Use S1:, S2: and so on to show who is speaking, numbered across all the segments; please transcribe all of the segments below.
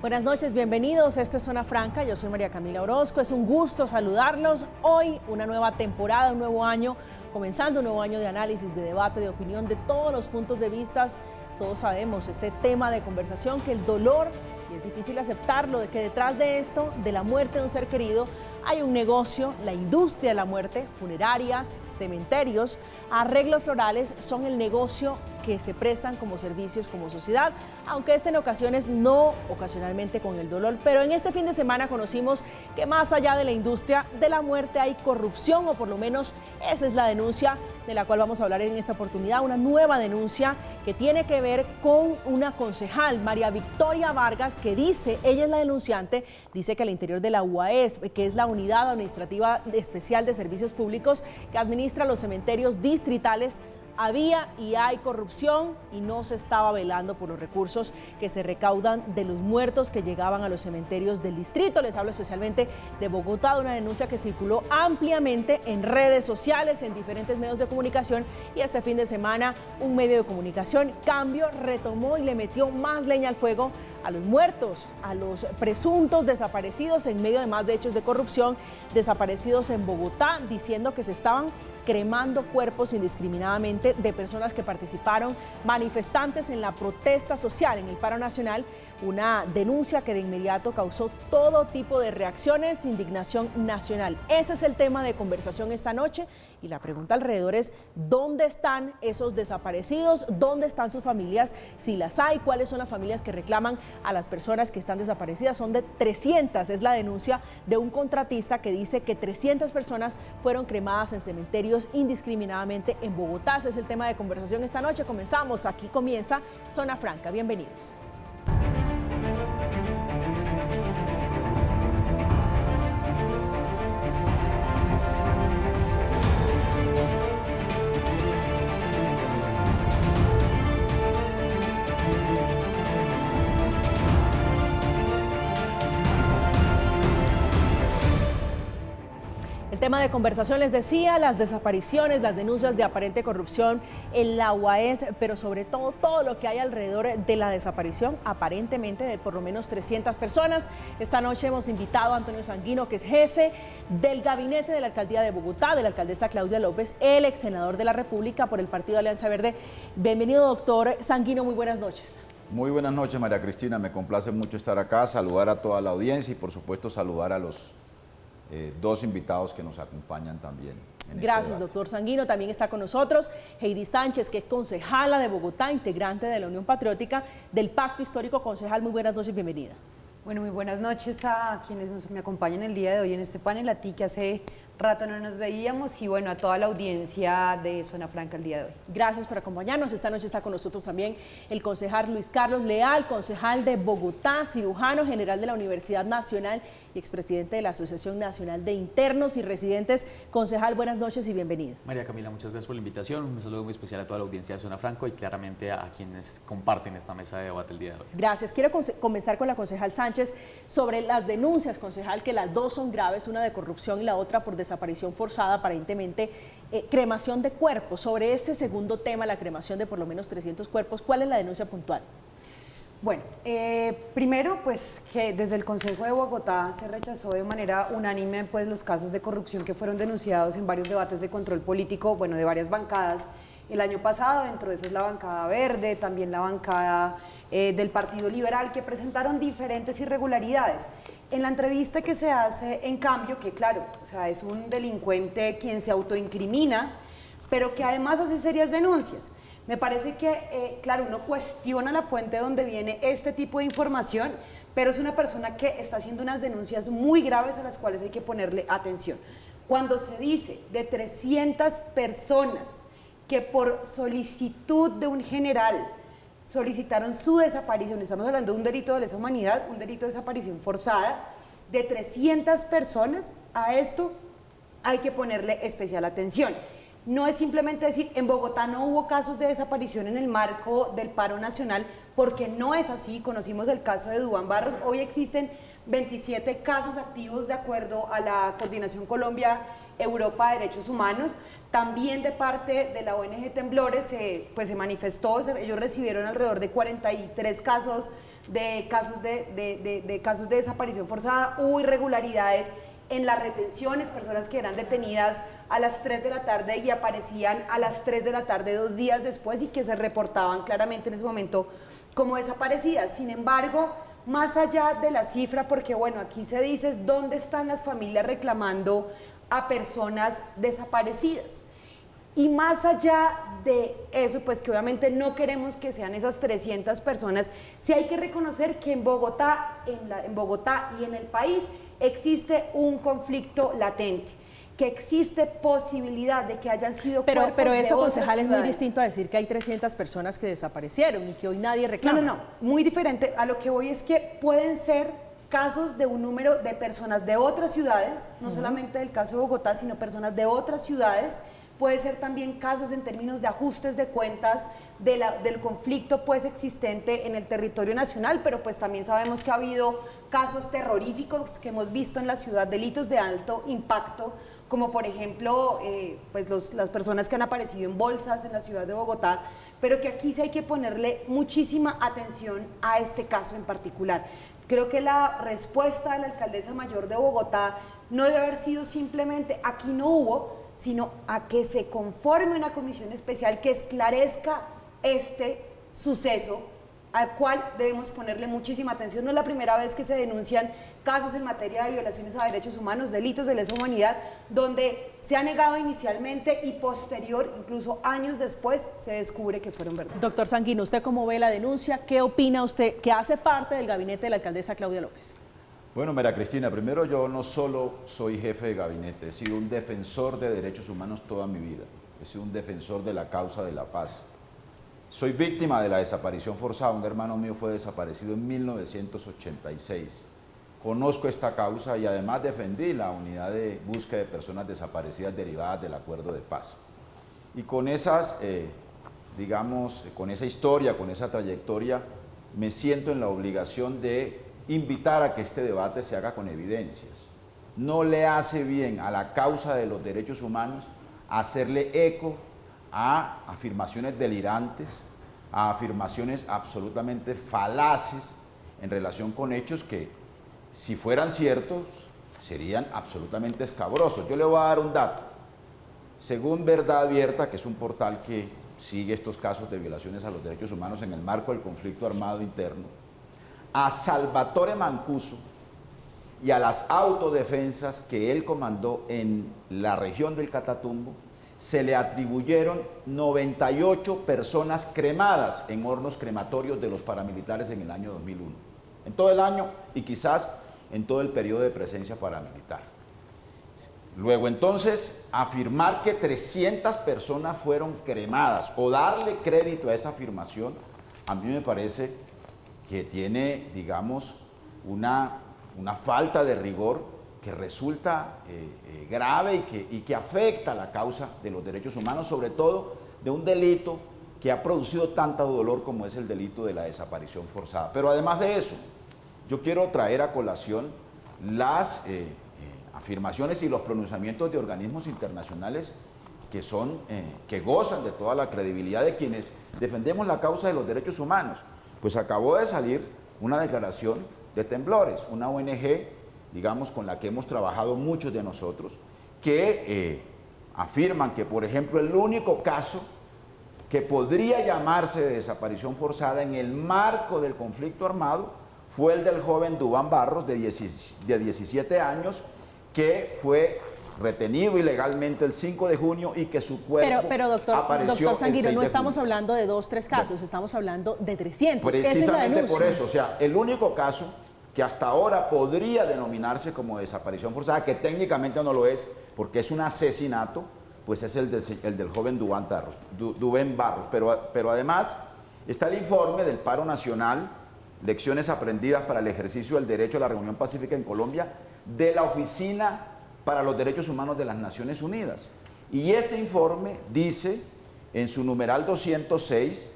S1: Buenas noches, bienvenidos. Esta es Zona Franca, yo soy María Camila Orozco. Es un gusto saludarlos. Hoy una nueva temporada, un nuevo año, comenzando un nuevo año de análisis, de debate, de opinión, de todos los puntos de vista. Todos sabemos este tema de conversación, que el dolor, y es difícil aceptarlo, de que detrás de esto, de la muerte de un ser querido, hay un negocio, la industria de la muerte, funerarias, cementerios, arreglos florales son el negocio que se prestan como servicios como sociedad, aunque en ocasiones no ocasionalmente con el dolor, pero en este fin de semana conocimos que más allá de la industria de la muerte hay corrupción, o por lo menos esa es la denuncia de la cual vamos a hablar en esta oportunidad, una nueva denuncia que tiene que ver con una concejal, María Victoria Vargas, que dice, ella es la denunciante, dice que al interior de la UAS, que es la Unidad Administrativa Especial de Servicios Públicos que administra los cementerios distritales, había y hay corrupción y no se estaba velando por los recursos que se recaudan de los muertos que llegaban a los cementerios del distrito. Les hablo especialmente de Bogotá, de una denuncia que circuló ampliamente en redes sociales, en diferentes medios de comunicación, y este fin de semana un medio de comunicación, Cambio, retomó y le metió más leña al fuego a los muertos, a los presuntos desaparecidos en medio además de hechos de corrupción, desaparecidos en Bogotá, diciendo que se estaban cremando cuerpos indiscriminadamente de personas que participaron, manifestantes en la protesta social, en el paro nacional, una denuncia que de inmediato causó todo tipo de reacciones, indignación nacional. Ese es el tema de conversación esta noche, y la pregunta alrededor es: ¿dónde están esos desaparecidos? ¿Dónde están sus familias? Si las hay, ¿cuáles son las familias que reclaman a las personas que están desaparecidas? Son de 300, es la denuncia de un contratista que dice que 300 personas fueron cremadas en cementerios indiscriminadamente en Bogotá. Ese es el tema de conversación esta noche. Comenzamos, aquí comienza Zona Franca. Bienvenidos. Tema de conversación, les decía, las desapariciones, las denuncias de aparente corrupción en la UAS, pero sobre todo todo lo que hay alrededor de la desaparición aparentemente de por lo menos 300 personas. Esta noche hemos invitado a Antonio Sanguino, que es jefe del gabinete de la alcaldía de Bogotá, de la alcaldesa Claudia López, el ex senador de la República por el Partido Alianza Verde. Bienvenido, doctor Sanguino, muy buenas noches.
S2: Muy buenas noches, María Cristina, me complace mucho estar acá, saludar a toda la audiencia y por supuesto saludar a los dos invitados que nos acompañan también.
S1: Gracias, doctor Sanguino. También está con nosotros Heidi Sánchez, que es concejala de Bogotá, integrante de la Unión Patriótica del Pacto Histórico. Concejal, muy buenas noches, bienvenida.
S3: Bueno, muy buenas noches a quienes me acompañan el día de hoy en este panel, a ti que hace rato no nos veíamos, y bueno, a toda la audiencia de Zona Franca el día de hoy.
S1: Gracias por acompañarnos. Esta noche está con nosotros también el concejal Luis Carlos Leal, concejal de Bogotá, cirujano general de la Universidad Nacional y expresidente de la Asociación Nacional de Internos y Residentes. Concejal, buenas noches y bienvenido.
S4: María Camila, muchas gracias por la invitación. Un saludo muy especial a toda la audiencia de Zona Franca y claramente a quienes comparten esta mesa de debate el día de hoy.
S1: Gracias. Quiero comenzar con la concejal Sánchez sobre las denuncias, concejal, que las dos son graves, una de corrupción y la otra por desaparición forzada, aparentemente cremación de cuerpos. Sobre ese segundo tema, la cremación de por lo menos 300 cuerpos, ¿cuál es la denuncia puntual?
S3: Bueno, primero pues que desde el Consejo de Bogotá se rechazó de manera unánime pues los casos de corrupción que fueron denunciados en varios debates de control político, bueno, de varias bancadas el año pasado. Dentro de eso es la bancada verde, también la bancada del Partido Liberal, que presentaron diferentes irregularidades. En la entrevista que se hace en Cambio, que claro, o sea, es un delincuente quien se autoincrimina, pero que además hace serias denuncias. Me parece que, claro, uno cuestiona la fuente donde viene este tipo de información, pero es una persona que está haciendo unas denuncias muy graves a las cuales hay que ponerle atención. Cuando se dice de 300 personas que por solicitud de un general solicitaron su desaparición, estamos hablando de un delito de lesa humanidad, un delito de desaparición forzada, de 300 personas, a esto hay que ponerle especial atención. No es simplemente decir, en Bogotá no hubo casos de desaparición en el marco del paro nacional, porque no es así. Conocimos el caso de Duván Barros. Hoy existen 27 casos activos de acuerdo a la Coordinación Colombia Europa de Derechos Humanos. También de parte de la ONG Temblores pues se manifestó, ellos recibieron alrededor de 43 casos de desaparición forzada. Hubo irregularidades en las retenciones, personas que eran detenidas a las 3 de la tarde y aparecían a las 3 de la tarde 2 días después y que se reportaban claramente en ese momento como desaparecidas. Sin embargo, más allá de la cifra, porque bueno, aquí se dice dónde están las familias reclamando a personas desaparecidas. Y más allá de eso, pues que obviamente no queremos que sean esas 300 personas, sí hay que reconocer que en Bogotá, en Bogotá y en el país existe un conflicto latente, que existe posibilidad de que hayan sido cuerpos
S1: pero eso,
S3: de otras
S1: concejal, es muy
S3: ciudades.
S1: distinto a decir que hay 300 personas que desaparecieron y que hoy nadie reclama.
S3: No, muy diferente. A lo que voy es que pueden ser casos de un número de personas de otras ciudades, no solamente del caso de Bogotá, sino personas de otras ciudades. Puede ser también casos en términos de ajustes de cuentas del conflicto pues existente en el territorio nacional, pero pues también sabemos que ha habido casos terroríficos que hemos visto en la ciudad, delitos de alto impacto, como por ejemplo pues las personas que han aparecido en bolsas en la ciudad de Bogotá, pero que aquí sí hay que ponerle muchísima atención a este caso en particular. Creo que la respuesta de la alcaldesa mayor de Bogotá no debe haber sido simplemente aquí no hubo, sino a que se conforme una comisión especial que esclarezca este suceso al cual debemos ponerle muchísima atención. No es la primera vez que se denuncian casos en materia de violaciones a derechos humanos, delitos de lesa humanidad, donde se ha negado inicialmente y posterior, incluso años después, se descubre que fueron verdad.
S1: Doctor Sanguino, ¿usted cómo ve la denuncia? ¿Qué opina usted que hace parte del gabinete de la alcaldesa Claudia López?
S2: Bueno, María Cristina, primero yo no solo soy jefe de gabinete, he sido un defensor de derechos humanos toda mi vida, he sido un defensor de la causa de la paz. Soy víctima de la desaparición forzada, un hermano mío fue desaparecido en 1986. Conozco esta causa y además defendí la unidad de búsqueda de personas desaparecidas derivadas del acuerdo de paz. Y con esas, digamos, con esa historia, con esa trayectoria, me siento en la obligación de invitar a que este debate se haga con evidencias. No le hace bien a la causa de los derechos humanos hacerle eco a afirmaciones delirantes, a afirmaciones absolutamente falaces en relación con hechos que, si fueran ciertos, serían absolutamente escabrosos. Yo le voy a dar un dato. Según Verdad Abierta, que es un portal que sigue estos casos de violaciones a los derechos humanos en el marco del conflicto armado interno, a Salvatore Mancuso y a las autodefensas que él comandó en la región del Catatumbo, se le atribuyeron 98 personas cremadas en hornos crematorios de los paramilitares en el año 2001. En todo el año y quizás en todo el periodo de presencia paramilitar. Luego entonces, afirmar que 300 personas fueron cremadas o darle crédito a esa afirmación, a mí me parece que tiene, digamos, una falta de rigor que resulta grave y que afecta a la causa de los derechos humanos, sobre todo de un delito que ha producido tanto dolor como es el delito de la desaparición forzada. Pero además de eso, yo quiero traer a colación las afirmaciones y los pronunciamientos de organismos internacionales que gozan de toda la credibilidad de quienes defendemos la causa de los derechos humanos. Pues acabó de salir una declaración de Temblores, una ONG, digamos, con la que hemos trabajado muchos de nosotros, que afirman que, por ejemplo, el único caso que podría llamarse de desaparición forzada en el marco del conflicto armado fue el del joven Duván Barros, de 17 años, que fue retenido ilegalmente el 5 de junio y que su cuerpo
S1: pero
S2: apareció
S1: doctor Sanguino,
S2: el 6
S1: no
S2: de
S1: estamos
S2: junio.
S1: hablando de 2, 3 casos, estamos hablando de 300.
S2: Precisamente por eso, o sea, el único caso que hasta ahora podría denominarse como desaparición forzada, que técnicamente no lo es, porque es un asesinato, pues es el del joven Duván Barros. Pero además está el informe del Paro Nacional, Lecciones aprendidas para el ejercicio del derecho a la reunión pacífica en Colombia, de la Oficina para los Derechos Humanos de las Naciones Unidas. Y este informe dice, en su numeral 206,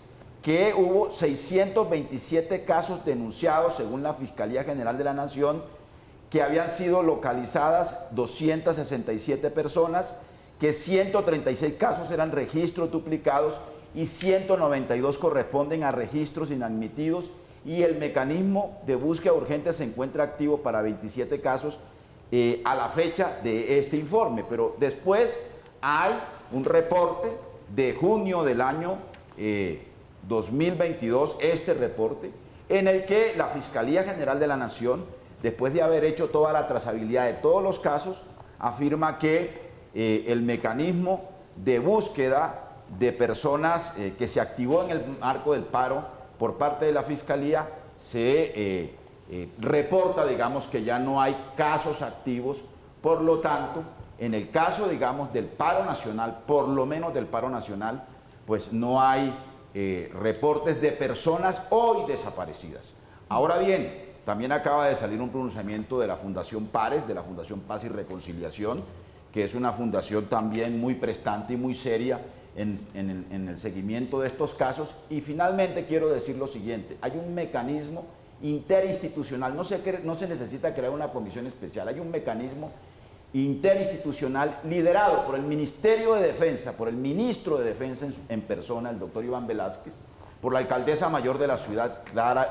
S2: que hubo 627 casos denunciados, según la Fiscalía General de la Nación, que habían sido localizadas 267 personas, que 136 casos eran registros duplicados y 192 corresponden a registros inadmitidos, y el mecanismo de búsqueda urgente se encuentra activo para 27 casos a la fecha de este informe. Pero después hay un reporte de junio del año 2022, este reporte, en el que la Fiscalía General de la Nación, después de haber hecho toda la trazabilidad de todos los casos, afirma que el mecanismo de búsqueda de personas que se activó en el marco del paro por parte de la Fiscalía se reporta, digamos, que ya no hay casos activos. Por lo tanto, en el caso, digamos, del paro nacional, por lo menos del paro nacional, pues no hay reportes de personas hoy desaparecidas. Ahora bien, también acaba de salir un pronunciamiento de la Fundación Pares, de la Fundación Paz y Reconciliación, que es una fundación también muy prestante y muy seria en el seguimiento de estos casos. Y finalmente quiero decir lo siguiente: hay un mecanismo interinstitucional, no se necesita crear una comisión especial, hay un mecanismo interinstitucional liderado por el Ministerio de Defensa, por el Ministro de Defensa en persona, el doctor Iván Velázquez, por la alcaldesa mayor de la ciudad,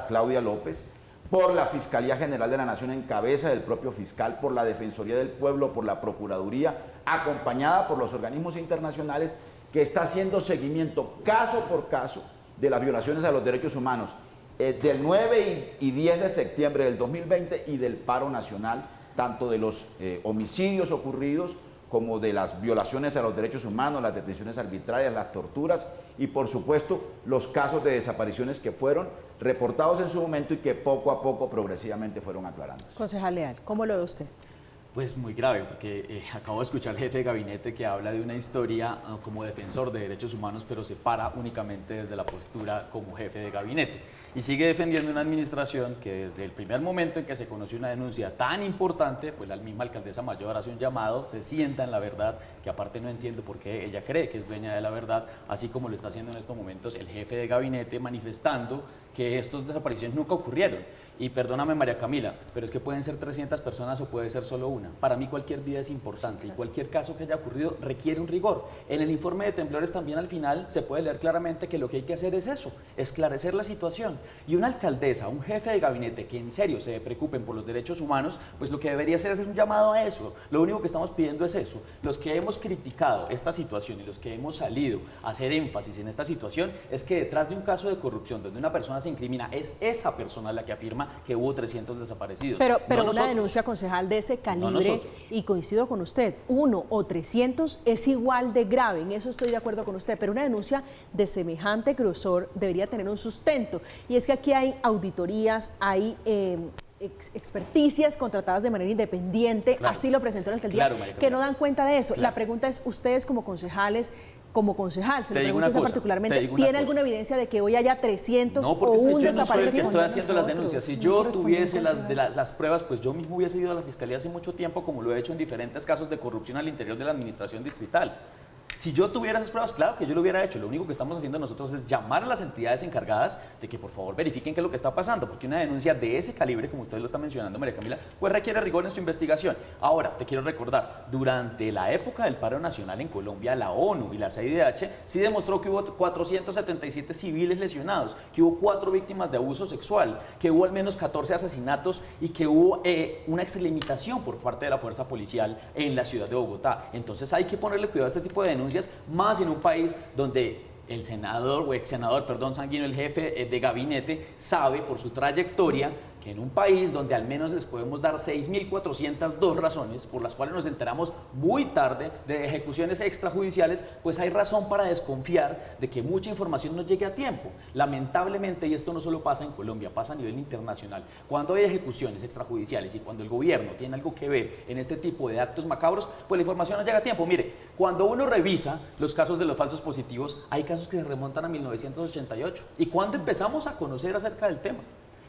S2: Claudia López, por la Fiscalía General de la Nación en cabeza del propio fiscal, por la Defensoría del Pueblo, por la Procuraduría, acompañada por los organismos internacionales, que está haciendo seguimiento caso por caso de las violaciones a los derechos humanos del 9 y 10 de septiembre del 2020 y del paro nacional, tanto de los homicidios ocurridos como de las violaciones a los derechos humanos, las detenciones arbitrarias, las torturas y, por supuesto, los casos de desapariciones que fueron reportados en su momento y que poco a poco, progresivamente, fueron aclarando.
S1: Concejal Leal, ¿cómo lo ve usted?
S4: Pues muy grave, porque acabo de escuchar al jefe de gabinete que habla de una historia como defensor de derechos humanos, pero se para únicamente desde la postura como jefe de gabinete. Y sigue defendiendo una administración que desde el primer momento en que se conoció una denuncia tan importante, pues la misma alcaldesa mayor hace un llamado, se sienta en la verdad, que aparte no entiendo por qué ella cree que es dueña de la verdad, así como lo está haciendo en estos momentos el jefe de gabinete, manifestando que estas desapariciones nunca ocurrieron. Y perdóname, María Camila, pero es que pueden ser 300 personas o puede ser solo una. Para mí cualquier vida es importante y cualquier caso que haya ocurrido requiere un rigor. En el informe de temblores también al final se puede leer claramente que lo que hay que hacer es eso, esclarecer la situación. Y una alcaldesa, un jefe de gabinete que en serio se preocupen por los derechos humanos, pues lo que debería hacer es un llamado a eso. Lo único que estamos pidiendo es eso. Los que hemos criticado esta situación y los que hemos salido a hacer énfasis en esta situación es que detrás de un caso de corrupción donde una persona se incrimina, es esa persona la que afirma que hubo 300 desaparecidos.
S1: Pero
S4: no
S1: una denuncia, concejal, de ese calibre, y coincido con usted, 1 o 300 es igual de grave, en eso estoy de acuerdo con usted, pero una denuncia de semejante grosor debería tener un sustento. Y es que aquí hay auditorías, hay experticias contratadas de manera independiente, claro, así lo presentó la alcaldía, claro, que no dan cuenta de eso. Claro. La pregunta es, ustedes como concejales, como concejal, se lo pregunto usted particularmente, ¿tiene alguna evidencia de que hoy haya 300 o un desaparecido? No, porque
S4: estoy haciendo las denuncias. Si yo tuviese las pruebas, pues yo mismo hubiese ido a la Fiscalía hace mucho tiempo, como lo he hecho en diferentes casos de corrupción al interior de la administración distrital. Si yo tuviera esas pruebas, claro que yo lo hubiera hecho. Lo único que estamos haciendo nosotros es llamar a las entidades encargadas de que por favor verifiquen qué es lo que está pasando, porque una denuncia de ese calibre, como usted lo está mencionando, María Camila, pues requiere rigor en su investigación. Ahora, te quiero recordar, durante la época del paro nacional en Colombia, la ONU y la CIDH sí demostró que hubo 477 civiles lesionados, que hubo 4 víctimas de abuso sexual, que hubo al menos 14 asesinatos y que hubo una extralimitación por parte de la fuerza policial en la ciudad de Bogotá. Entonces hay que ponerle cuidado a este tipo de denuncias, más en un país donde el senador o ex senador, perdón, Sanguino, el jefe de gabinete, sabe por su trayectoria que en un país donde al menos les podemos dar 6.402 razones por las cuales nos enteramos muy tarde de ejecuciones extrajudiciales, pues hay razón para desconfiar de que mucha información no llegue a tiempo. Lamentablemente, y esto no solo pasa en Colombia, pasa a nivel internacional, cuando hay ejecuciones extrajudiciales y cuando el gobierno tiene algo que ver en este tipo de actos macabros, pues la información no llega a tiempo. Mire, cuando uno revisa los casos de los falsos positivos, hay casos que se remontan a 1988. ¿Y cuándo empezamos a conocer acerca del tema?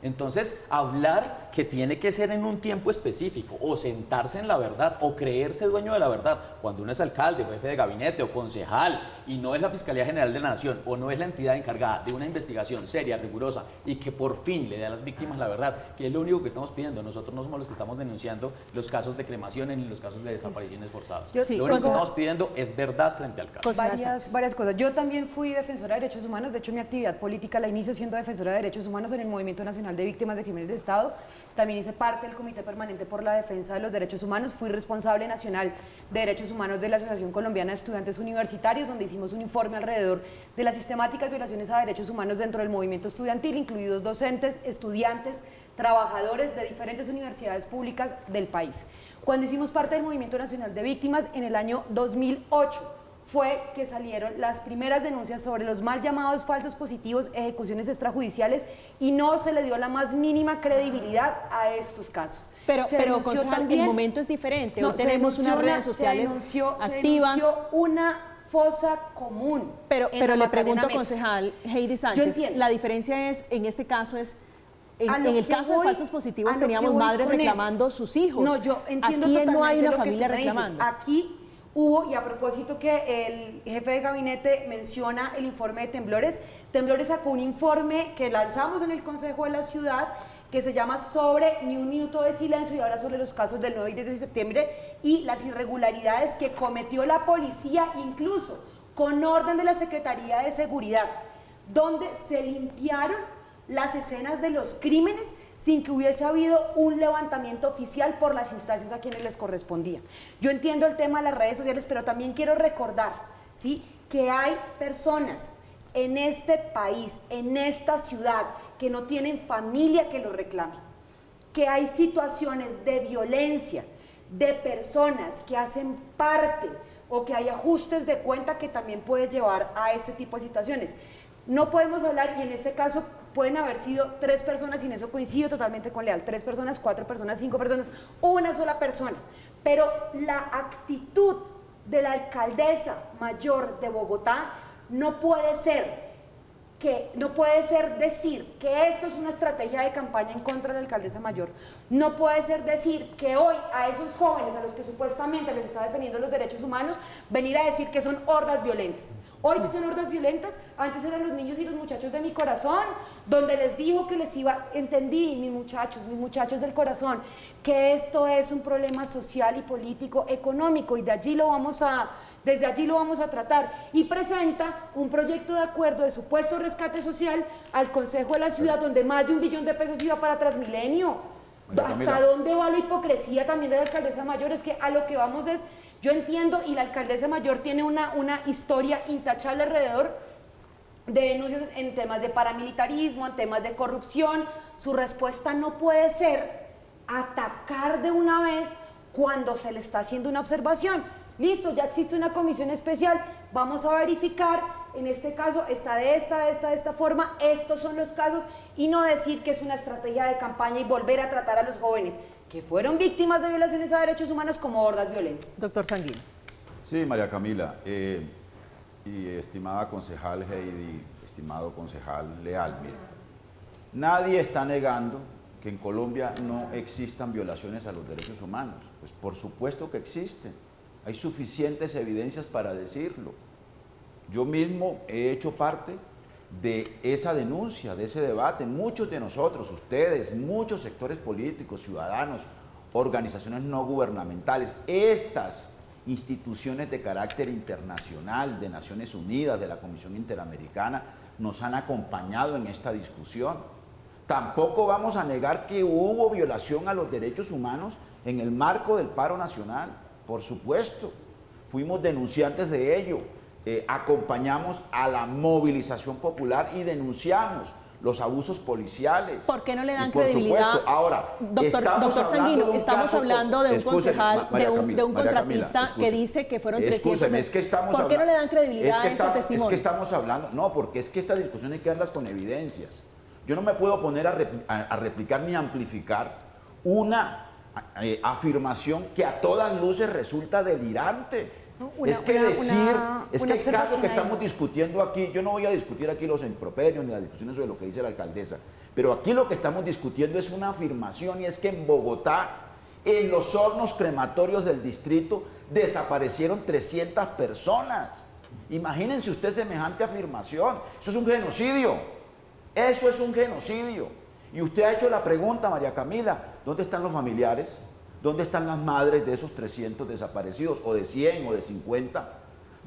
S4: Entonces, hablar que tiene que ser en un tiempo específico, o sentarse en la verdad, o creerse dueño de la verdad, cuando uno es alcalde, o jefe de gabinete, o concejal, y no es la Fiscalía General de la Nación, o no es la entidad encargada de una investigación seria, rigurosa, y que por fin le dé a las víctimas la verdad, que es lo único que estamos pidiendo. Nosotros no somos los que estamos denunciando los casos de cremaciones ni los casos de desapariciones forzadas.
S1: Sí,
S4: lo único que estamos pidiendo es verdad frente al caso.
S3: Varias cosas. Yo también fui defensora de derechos humanos. De hecho, mi actividad política la inicio siendo defensora de derechos humanos en el Movimiento Nacional de Víctimas de Crímenes de Estado. También hice parte del Comité Permanente por la Defensa de los Derechos Humanos. Fui responsable nacional de derechos humanos de la Asociación Colombiana de Estudiantes Universitarios, donde hicimos un informe alrededor de las sistemáticas violaciones a derechos humanos dentro del movimiento estudiantil, incluidos docentes, estudiantes, trabajadores de diferentes universidades públicas del país. Cuando hicimos parte del Movimiento Nacional de Víctimas, en el año 2008, fue que salieron las primeras denuncias sobre los mal llamados falsos positivos, ejecuciones extrajudiciales, y no se le dio la más mínima credibilidad a estos casos.
S1: Pero
S3: concejal,
S1: también, el momento es diferente.
S3: No,
S1: Hoy tenemos unas redes sociales activas.
S3: Se denunció una fosa común.
S1: Pero le
S3: Macarena
S1: pregunto,
S3: Meta.
S1: concejal Heidi Sánchez, la diferencia es, en este caso es, en el caso de falsos positivos teníamos madres reclamando sus hijos.
S3: No, yo entiendo
S1: aquí
S3: totalmente
S1: no hay una
S3: lo que
S1: familia
S3: tú me dices.
S1: reclamando.
S3: Aquí hubo, y a propósito que el jefe de gabinete menciona el informe de Temblores, Temblores sacó un informe que lanzamos en el Consejo de la Ciudad, que se llama sobre Ni un minuto de silencio, y ahora sobre los casos del 9 y 10 de septiembre y las irregularidades que cometió la policía, incluso con orden de la Secretaría de Seguridad, donde se limpiaron las escenas de los crímenes sin que hubiese habido un levantamiento oficial por las instancias a quienes les correspondía. Yo entiendo el tema de las redes sociales, pero también quiero recordar, ¿sí?, que hay personas en este país, en esta ciudad, que no tienen familia que lo reclame, que hay situaciones de violencia, de personas que hacen parte o que hay ajustes de cuenta que también puede llevar a este tipo de situaciones. No podemos hablar, y en este caso pueden haber sido 3 personas, y en eso coincido totalmente con Leal, 3 personas, 4 personas, 5 personas, una sola persona, pero la actitud de la alcaldesa mayor de Bogotá no puede ser decir que esto es una estrategia de campaña en contra de la alcaldesa mayor. No puede ser decir que hoy a esos jóvenes a los que supuestamente les está defendiendo los derechos humanos, venir a decir que son hordas violentas. Hoy sí son hordas violentas. Antes eran los niños y los muchachos de mi corazón, donde les dijo que les iba, entendí, mis muchachos del corazón, que esto es un problema social y político, económico, y desde allí lo vamos a tratar, y presenta un proyecto de acuerdo de supuesto rescate social al Consejo de la Ciudad, donde más de $1 billón iba para Transmilenio. ¿Hasta dónde va la hipocresía también de la alcaldesa mayor? Es que a lo que vamos es, yo entiendo, y la alcaldesa mayor tiene una historia intachable alrededor de denuncias en temas de paramilitarismo, en temas de corrupción. Su respuesta no puede ser atacar de una vez cuando se le está haciendo una observación. Listo, ya existe una comisión especial, vamos a verificar, en este caso está de esta forma, estos son los casos, y no decir que es una estrategia de campaña y volver a tratar a los jóvenes que fueron víctimas de violaciones a derechos humanos como hordas violentas.
S1: Doctor Sanguino.
S2: Sí, María Camila, y estimada concejal Heidi, estimado concejal Leal, mire, nadie está negando que en Colombia no existan violaciones a los derechos humanos. Pues por supuesto que existen. Hay suficientes evidencias para decirlo. Yo mismo he hecho parte de esa denuncia, de ese debate. Muchos de nosotros, ustedes, muchos sectores políticos, ciudadanos, organizaciones no gubernamentales, estas instituciones de carácter internacional, de Naciones Unidas, de la Comisión Interamericana, nos han acompañado en esta discusión. Tampoco vamos a negar que hubo violación a los derechos humanos en el marco del paro nacional. Por supuesto, fuimos denunciantes de ello, acompañamos a la movilización popular y denunciamos los abusos policiales.
S1: ¿Por qué no le dan
S2: por
S1: credibilidad?
S2: Supuesto. Ahora,
S1: doctor Sanguino, estamos hablando de un concejal, de un contratista que dice que fueron 300.
S2: Es que estamos
S1: ¿Por qué no le dan credibilidad a ese testimonio?
S2: Es que estamos hablando, no, porque es que esta discusión hay que darlas con evidencias. Yo no me puedo poner a replicar ni amplificar una afirmación que a todas luces resulta delirante. Es que el caso que estamos discutiendo aquí, yo no voy a discutir aquí los improperios ni las discusiones sobre lo que dice la alcaldesa, Pero aquí lo que estamos discutiendo es una afirmación, y es que en Bogotá, en los hornos crematorios del distrito, desaparecieron 300 personas. Imagínense usted semejante afirmación. Eso es un genocidio. Eso es un genocidio. Y usted ha hecho la pregunta, María Camila, ¿dónde están los familiares? ¿Dónde están las madres de esos 300 desaparecidos? ¿O de 100 o de 50?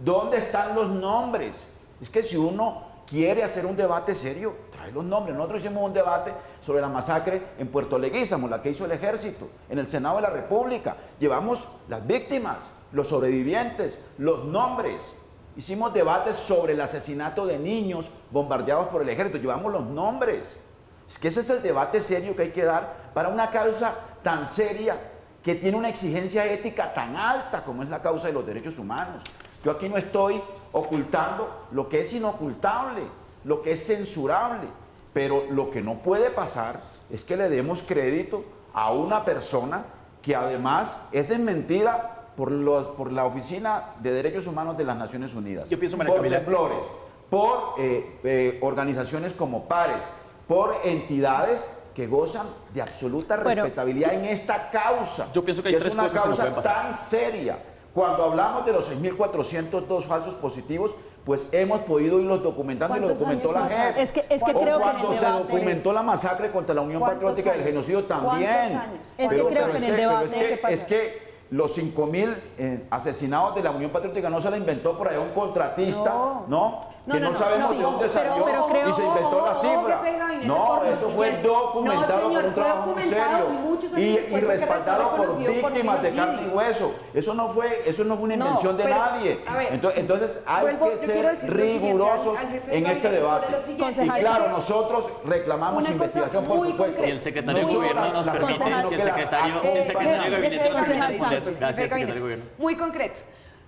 S2: ¿Dónde están los nombres? Es que si uno quiere hacer un debate serio, trae los nombres. Nosotros hicimos un debate sobre la masacre en Puerto Leguízamo, la que hizo el ejército, en el Senado de la República. Llevamos las víctimas, los sobrevivientes, los nombres. Hicimos debates sobre el asesinato de niños bombardeados por el ejército. Llevamos los nombres. Es que ese es el debate serio que hay que dar para una causa tan seria que tiene una exigencia ética tan alta como es la causa de los derechos humanos. Yo aquí no estoy ocultando lo que es inocultable, lo que es censurable, pero lo que no puede pasar es que le demos crédito a una persona que además es desmentida por la Oficina de Derechos Humanos de las Naciones Unidas,
S4: Yo pienso, María
S2: por
S4: Camila,
S2: temblores, por organizaciones como Pares, por entidades que gozan de absoluta respetabilidad en esta causa.
S4: Yo pienso que hay tres cosas que no pueden pasar.
S2: Es una causa tan seria. Cuando hablamos de los 6.402 falsos positivos, pues hemos podido irlos documentando y lo documentó la JEP.
S1: Es que creo que en el
S2: cuando se
S1: debate
S2: documentó la masacre contra la Unión Patriótica del Genocidio también.
S1: Es que creo que en el debate
S2: es que los 5.000 asesinados de la Unión Patriótica no se la inventó por ahí un contratista, ¿no? Que no sabemos de dónde salió y se inventó la cifra. No, eso fue documentado por un trabajo muy serio y respaldado por víctimas de carne y hueso. Eso no fue una invención de nadie. Entonces hay que ser rigurosos en este debate. Y claro, nosotros reclamamos investigación, por supuesto.
S4: Si el secretario de Gobierno nos permite, si el secretario de Gabinete nos permite responder. Gracias, secretario de Gobierno.
S3: Muy concreto.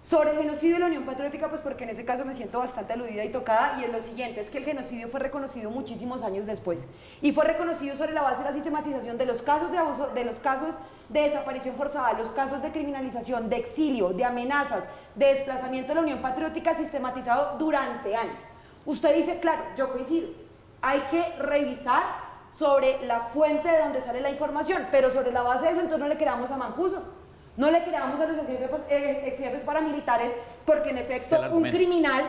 S3: Sobre el genocidio de la Unión Patriótica, pues porque en ese caso me siento bastante aludida y tocada, y es lo siguiente, es que el genocidio fue reconocido muchísimos años después, y fue reconocido sobre la base de la sistematización de los casos de abuso, de los casos de desaparición forzada, los casos de criminalización, de exilio, de amenazas, de desplazamiento de la Unión Patriótica sistematizado durante años. Usted dice, claro, yo coincido, hay que revisar sobre la fuente de donde sale la información, pero sobre la base de eso entonces no le creamos a Mancuso. No le creamos a los ex jefes paramilitares, porque en efecto un criminal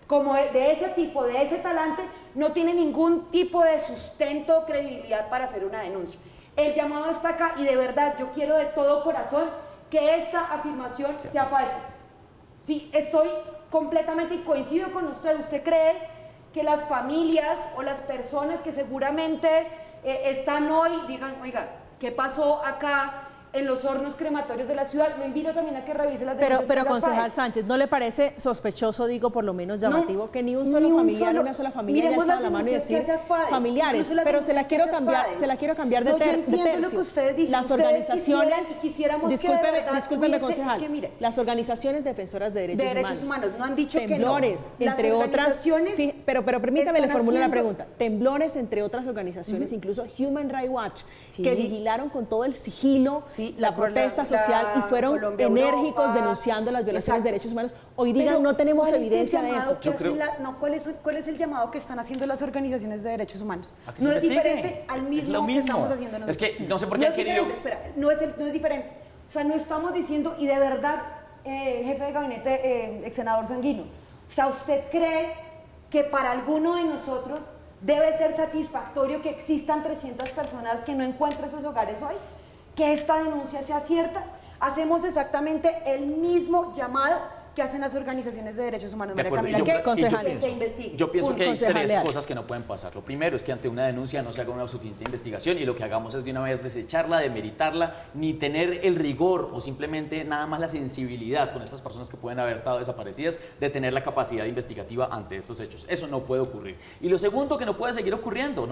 S3: como de ese tipo, de ese talante, no tiene ningún tipo de sustento o credibilidad para hacer una denuncia. El llamado está acá y de verdad yo quiero de todo corazón que esta afirmación sea falsa. Sí, estoy completamente y coincido con usted. ¿Usted cree que las familias o las personas que seguramente están hoy digan, oiga, ¿qué pasó acá en los hornos crematorios de la ciudad? Lo invito también a que revise las denuncias.
S1: Pero concejal Sánchez, ¿no le parece sospechoso, digo, por lo menos llamativo, que ni un solo familiar, una sola familia haya alzado la mano y decir familiares? Pero se la quiero cambiar de tercio.
S3: Yo entiendo lo que ustedes dicen.
S1: Las organizaciones,
S3: discúlpeme,
S1: concejal,
S3: es que mire,
S1: las organizaciones defensoras de derechos humanos
S3: no han dicho
S1: temblores,
S3: que no.
S1: entre otras, sí, pero permítame le formulo la pregunta. Temblores, entre otras organizaciones, incluso Human Rights Watch, que vigilaron con todo el sigilo la protesta social y fueron enérgicos denunciando las violaciones de derechos humanos. Hoy digan, no tenemos evidencia de eso.
S3: ¿Cuál es el llamado que están haciendo las organizaciones de derechos humanos? No es diferente al mismo que estamos haciendo nosotros.
S4: Es que no sé por qué han querido...
S3: No es diferente. O sea, no estamos diciendo, y de verdad, jefe de gabinete, ex senador Sanguino, o sea, ¿usted cree que para alguno de nosotros debe ser satisfactorio que existan 300 personas que no encuentren sus hogares hoy? ¿Que esta denuncia sea cierta? Hacemos exactamente el mismo llamado que hacen las organizaciones de derechos humanos. María Camila, que se investigue.
S4: Yo pienso que hay tres cosas que no pueden pasar. Lo primero es que ante una denuncia no se haga una suficiente investigación y lo que hagamos es de una vez desecharla, demeritarla, ni tener el rigor o simplemente nada más la sensibilidad con estas personas que pueden haber estado desaparecidas de tener la capacidad investigativa ante estos hechos. Eso no puede ocurrir. Y lo segundo que no puede seguir ocurriendo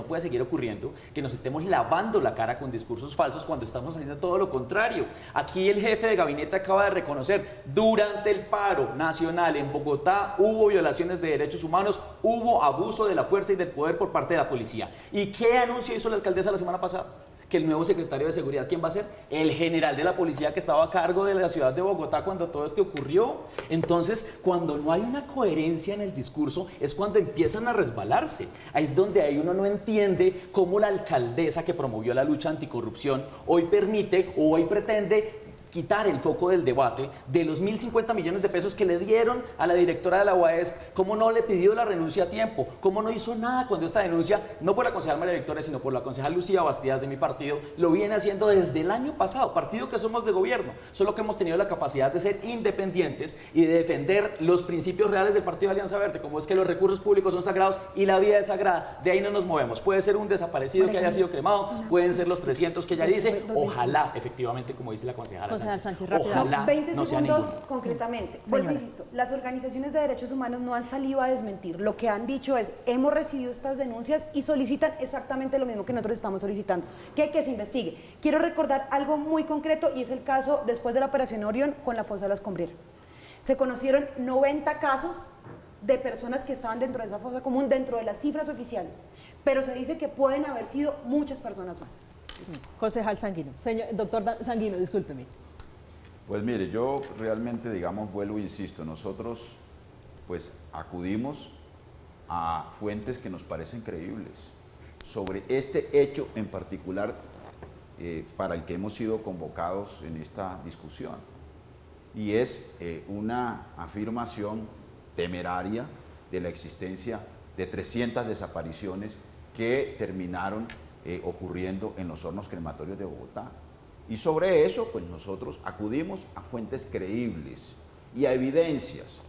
S4: que nos estemos lavando la cara con discursos falsos cuando estamos haciendo todo lo contrario. Aquí el jefe de gabinete acaba de reconocer, durante el paro nacional en Bogotá hubo violaciones de derechos humanos, hubo abuso de la fuerza y del poder por parte de la policía. ¿Y qué anuncio hizo la alcaldesa la semana pasada? que el nuevo secretario de Seguridad, ¿quién va a ser? El general de la policía que estaba a cargo de la ciudad de Bogotá cuando todo esto ocurrió. Entonces, cuando no hay una coherencia en el discurso, es cuando empiezan a resbalarse. Ahí es donde ahí uno no entiende cómo la alcaldesa que promovió la lucha anticorrupción hoy permite o hoy pretende quitar el foco del debate de los 1.050 millones de pesos que le dieron a la directora de la UAESP, cómo no le pidió la renuncia a tiempo, cómo no hizo nada cuando esta denuncia, no por la concejal María Victoria, sino por la concejal Lucía Bastidas de mi partido, lo viene haciendo desde el año pasado, partido que somos de gobierno, solo que hemos tenido la capacidad de ser independientes y de defender los principios reales del Partido de Alianza Verde, como es que los recursos públicos son sagrados y la vida es sagrada, de ahí no nos movemos. Puede ser un desaparecido que haya sido cremado, pueden ser los 300 que ella dice, ojalá, efectivamente, como dice la concejala Sánchez, ojalá
S3: 20
S4: no sea
S3: segundos
S4: ninguno.
S3: concretamente. Vuelvo, insisto, las organizaciones de derechos humanos no han salido a desmentir. Lo que han dicho es, hemos recibido estas denuncias y solicitan exactamente lo mismo que nosotros estamos solicitando, que se investigue. Quiero recordar algo muy concreto y es el caso después de la operación Orión con la fosa de la Escombrera. Se conocieron 90 casos de personas que estaban dentro de esa fosa común, dentro de las cifras oficiales, pero se dice que pueden haber sido muchas personas más.
S1: Concejal Sanguino. Doctor Sanguino, discúlpeme.
S2: Pues mire, yo realmente, digamos, vuelvo e insisto, nosotros pues acudimos a fuentes que nos parecen creíbles sobre este hecho en particular para el que hemos sido convocados en esta discusión. Y es una afirmación temeraria de la existencia de 300 desapariciones que terminaron ocurriendo en los hornos crematorios de Bogotá. Y sobre eso, pues nosotros acudimos a fuentes creíbles y a evidencias,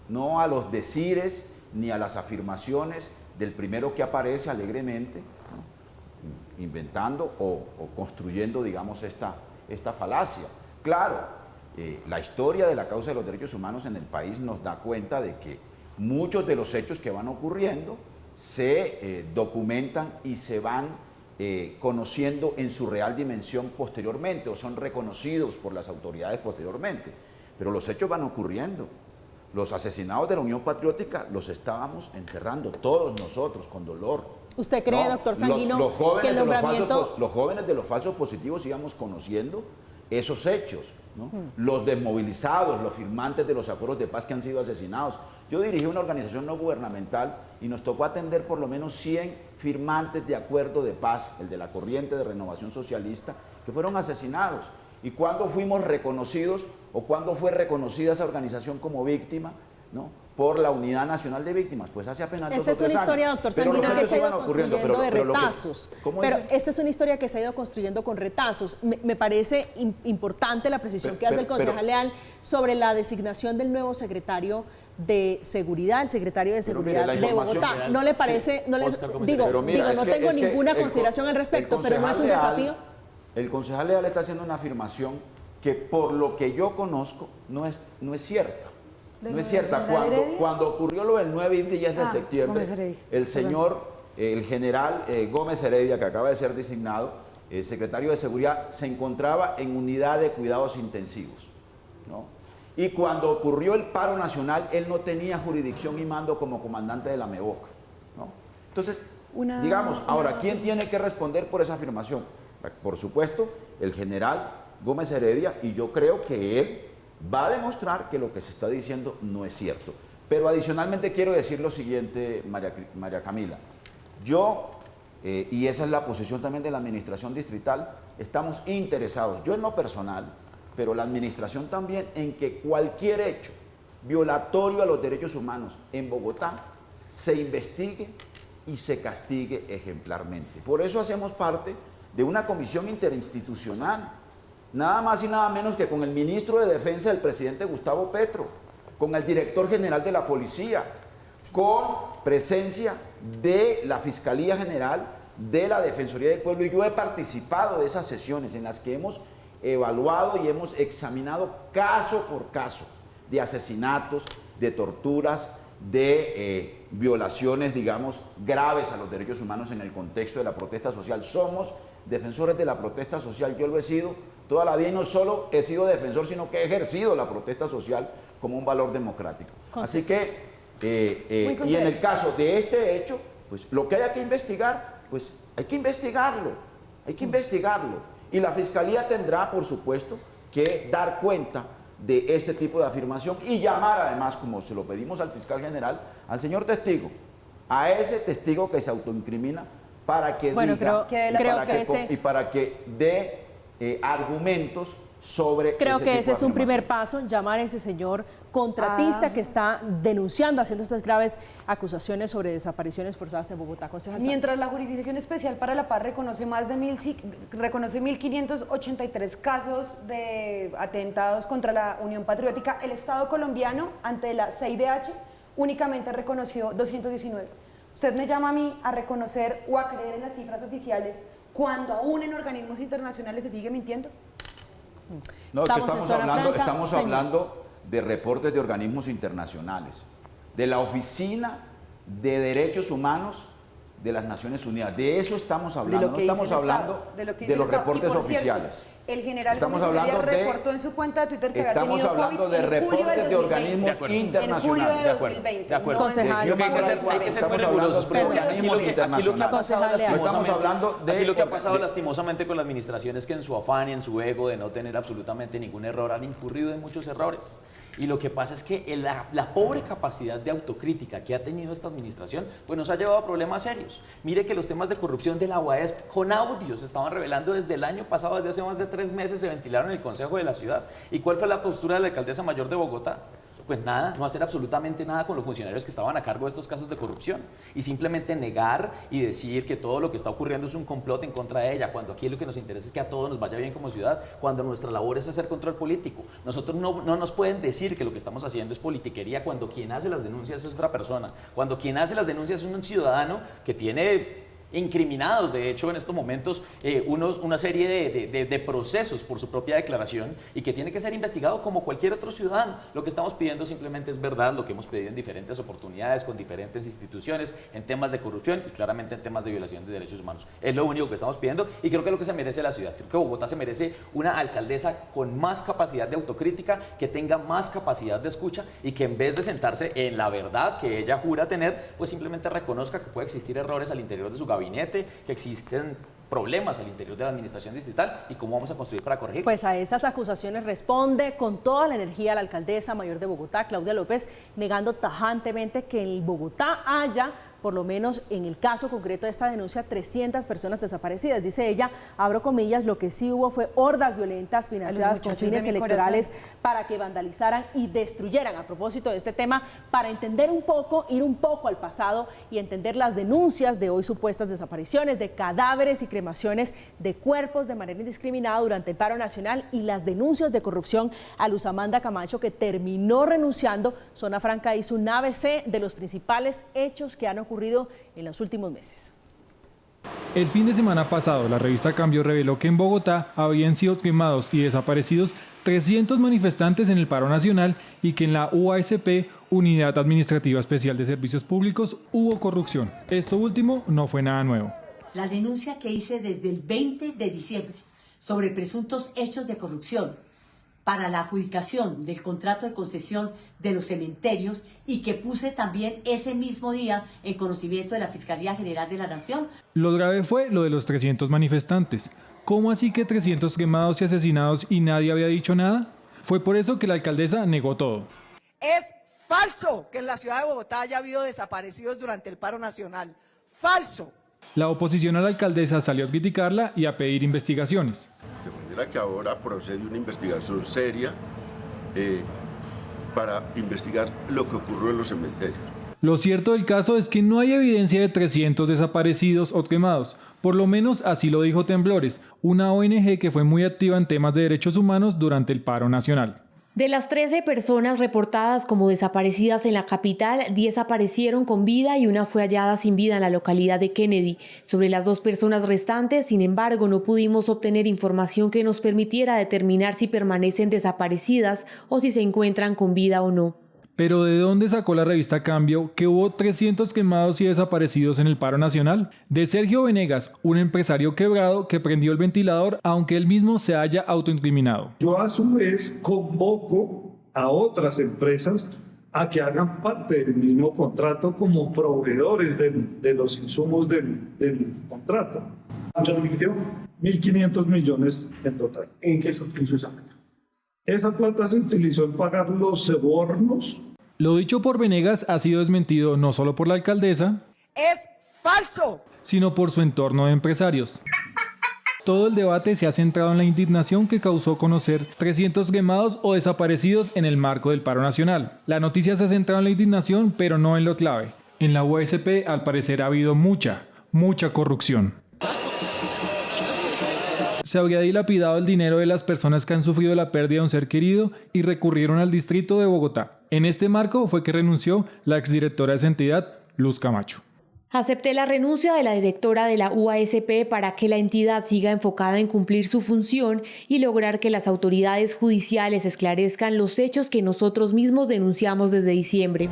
S2: no a los decires ni a las afirmaciones del primero que aparece alegremente, ¿no?, inventando o construyendo, digamos, esta falacia. Claro, la historia de la causa de los derechos humanos en el país nos da cuenta de que muchos de los hechos que van ocurriendo se documentan y se van conociendo en su real dimensión posteriormente o son reconocidos por las autoridades posteriormente. Pero los hechos van ocurriendo. Los asesinados de la Unión Patriótica los estábamos enterrando todos nosotros con dolor.
S1: ¿Usted cree,
S2: ¿no?
S1: doctor Sanguino,
S2: los jóvenes
S1: que el nombramiento...
S2: los jóvenes de los falsos positivos íbamos conociendo esos hechos, ¿no? Los desmovilizados, los firmantes de los acuerdos de paz que han sido asesinados. Yo dirigí una organización no gubernamental y nos tocó atender por lo menos 100 firmantes de acuerdo de paz, el de la Corriente de Renovación Socialista, que fueron asesinados. ¿Y cuándo fuimos reconocidos o cuándo fue reconocida esa organización como víctima, ¿no?, por la Unidad Nacional de Víctimas? Pues hace apenas 2 o 3 años.
S1: Esta es una historia, doctor Sanguino, que se ha ido construyendo de retazos.
S2: Pero
S1: esta es una historia que se ha ido construyendo con retazos. Me parece importante la precisión que hace el concejal Leal sobre la designación del nuevo secretario de Seguridad, el secretario de Seguridad de Bogotá. ¿No le parece? Sí, no tengo ninguna consideración al respecto, pero no es un desafío.
S2: El concejal Leal está haciendo una afirmación que, por lo que yo conozco, no es cierta. No es cierta. Cuando ocurrió lo del 9 y 10 de septiembre, el señor, el general Gómez Heredia, que acaba de ser designado secretario de Seguridad, se encontraba en unidad de cuidados intensivos, ¿no? Y cuando ocurrió el paro nacional, él no tenía jurisdicción y mando como comandante de la MEVOC, ¿no? Entonces, digamos, ahora, ¿quién tiene que responder por esa afirmación? Por supuesto, el general Gómez Heredia, y yo creo que él va a demostrar que lo que se está diciendo no es cierto. Pero adicionalmente quiero decir lo siguiente, María Camila. Yo, y esa es la posición también de la administración distrital, estamos interesados, yo en lo personal, pero la administración también, en que cualquier hecho violatorio a los derechos humanos en Bogotá se investigue y se castigue ejemplarmente. Por eso hacemos parte de una comisión interinstitucional, nada más y nada menos que con el ministro de Defensa del presidente Gustavo Petro, con el director general de la policía, con presencia de la Fiscalía General, de la Defensoría del Pueblo, y yo he participado de esas sesiones en las que hemos evaluado y hemos examinado caso por caso de asesinatos, de torturas, de violaciones, digamos, graves a los derechos humanos en el contexto de la protesta social. Somos defensores de la protesta social, yo lo he sido toda la vida, y no solo he sido defensor, sino que he ejercido la protesta social como un valor democrático. Así que, y en el caso de este hecho, pues lo que haya que investigar, pues hay que investigarlo. hay que investigarlo. Y la Fiscalía tendrá, por supuesto, que dar cuenta de este tipo de afirmación y llamar además, como se lo pedimos al fiscal general, al señor testigo, a ese testigo que se autoincrimina para que diga, para que dé argumentos sobre
S1: Creo
S2: ese
S1: que
S2: tipo
S1: ese
S2: de
S1: es un primer
S2: afirmaciones.
S1: paso, llamar a ese señor contratista que está denunciando, haciendo estas graves acusaciones sobre desapariciones forzadas en Bogotá. Concejal
S3: Mientras la Jurisdicción Especial para la Paz reconoce 1.583 casos de atentados contra la Unión Patriótica, el Estado colombiano, ante la CIDH, únicamente reconoció 219. Usted me llama a mí a reconocer o a creer en las cifras oficiales cuando aún en organismos internacionales se sigue mintiendo.
S2: No, estamos hablando de reportes de organismos internacionales, de la Oficina de Derechos Humanos de las Naciones Unidas. De eso estamos hablando, no estamos hablando de los reportes oficiales.
S3: El general Gómez Heredia reportó en su cuenta de Twitter que había tenido
S2: Estamos hablando de reportes de organismos internacionales.
S3: En julio de 2020.
S4: De acuerdo.
S1: Concejal,
S4: Hay que ser muy rigurosos, pero
S2: organismos internacionales.
S4: Estamos
S2: hablando de...
S4: Aquí lo que ha pasado lastimosamente con la administración es que en su afán y en su ego de no tener absolutamente ningún error han incurrido en muchos errores. Y lo que pasa es que la pobre capacidad de autocrítica que ha tenido esta administración pues nos ha llevado a problemas serios. Mire que los temas de corrupción de la UAS con audios se estaban revelando desde el año pasado, desde hace más de 3 meses se ventilaron en el Consejo de la Ciudad. ¿Y cuál fue la postura de la alcaldesa mayor de Bogotá? Pues nada, no hacer absolutamente nada con los funcionarios que estaban a cargo de estos casos de corrupción y simplemente negar y decir que todo lo que está ocurriendo es un complot en contra de ella, cuando aquí lo que nos interesa es que a todos nos vaya bien como ciudad, cuando nuestra labor es hacer control político. Nosotros no nos pueden decir que lo que estamos haciendo es politiquería cuando quien hace las denuncias es otra persona, cuando quien hace las denuncias es un ciudadano que tiene incriminados, de hecho, en estos momentos una serie de procesos por su propia declaración y que tiene que ser investigado como cualquier otro ciudadano. Lo que estamos pidiendo simplemente es verdad, lo que hemos pedido en diferentes oportunidades, con diferentes instituciones, en temas de corrupción y claramente en temas de violación de derechos humanos. Es lo único que estamos pidiendo y creo que es lo que se merece la ciudad. Creo que Bogotá se merece una alcaldesa con más capacidad de autocrítica, que tenga más capacidad de escucha y que en vez de sentarse en la verdad que ella jura tener, pues simplemente reconozca que puede existir errores al interior de su gabinete, que existen problemas al interior de la administración distrital y cómo vamos a construir para corregir.
S1: Pues a esas acusaciones responde con toda la energía la alcaldesa mayor de Bogotá, Claudia López, negando tajantemente que en Bogotá haya, por lo menos en el caso concreto de esta denuncia, 300 personas desaparecidas. Dice ella, abro comillas, lo que sí hubo fue hordas violentas financiadas con fines electorales para que vandalizaran y destruyeran. A propósito de este tema, para entender un poco, ir un poco al pasado y entender las denuncias de hoy supuestas desapariciones de cadáveres y cremaciones de cuerpos de manera indiscriminada durante el paro nacional y las denuncias de corrupción a Luz Amanda Camacho, que terminó renunciando. Zona Franca hizo un ABC de los principales hechos que han ocurrido en los últimos meses.
S5: El fin de semana pasado, la revista Cambio reveló que en Bogotá habían sido quemados y desaparecidos 300 manifestantes en el paro nacional y que en la UASP, Unidad Administrativa Especial de Servicios Públicos, hubo corrupción. Esto último no fue nada nuevo.
S6: La denuncia que hice desde el 20 de diciembre sobre presuntos hechos de corrupción para la adjudicación del contrato de concesión de los cementerios y que puse también ese mismo día en conocimiento de la Fiscalía General de la Nación.
S5: Lo grave fue lo de los 300 manifestantes. ¿Cómo así que 300 quemados y asesinados y nadie había dicho nada? Fue por eso que la alcaldesa negó todo.
S7: Es falso que en la ciudad de Bogotá haya habido desaparecidos durante el paro nacional. Falso.
S5: La oposición a la alcaldesa salió a criticarla y a pedir investigaciones.
S8: De manera que ahora procede una investigación seria para investigar lo que ocurrió en los cementerios.
S5: Lo cierto del caso es que no hay evidencia de 300 desaparecidos o quemados. Por lo menos así lo dijo Temblores, una ONG que fue muy activa en temas de derechos humanos durante el paro nacional.
S9: De las 13 personas reportadas como desaparecidas en la capital, 10 aparecieron con vida y una fue hallada sin vida en la localidad de Kennedy. Sobre las 2 personas restantes, sin embargo, no pudimos obtener información que nos permitiera determinar si permanecen desaparecidas o si se encuentran con vida o no.
S5: Pero ¿de dónde sacó la revista Cambio que hubo 300 quemados y desaparecidos en el paro nacional? De Sergio Venegas, un empresario quebrado que prendió el ventilador aunque él mismo se haya autoincriminado.
S10: Yo a su vez convoco a otras empresas a que hagan parte del mismo contrato como proveedores de los insumos del contrato. ¿Ya lo mintió? 1.500 millones en total.
S11: ¿En qué se utilizó esa plata?
S10: Esa plata se utilizó en pagar los sobornos.
S5: Lo dicho por Venegas ha sido desmentido no solo por la alcaldesa,
S7: Es falso.
S5: sino por su entorno de empresarios. Todo el debate se ha centrado en la indignación que causó conocer 300 quemados o desaparecidos en el marco del paro nacional. La noticia se ha centrado en la indignación, pero no en lo clave. En la UASP, al parecer, ha habido mucha corrupción. Se habría dilapidado el dinero de las personas que han sufrido la pérdida de un ser querido y recurrieron al distrito de Bogotá. En este marco fue que renunció la exdirectora de esa entidad, Luz Camacho.
S9: Acepté la renuncia de la directora de la UASP para que la entidad siga enfocada en cumplir su función y lograr que las autoridades judiciales esclarezcan los hechos que nosotros mismos denunciamos desde diciembre.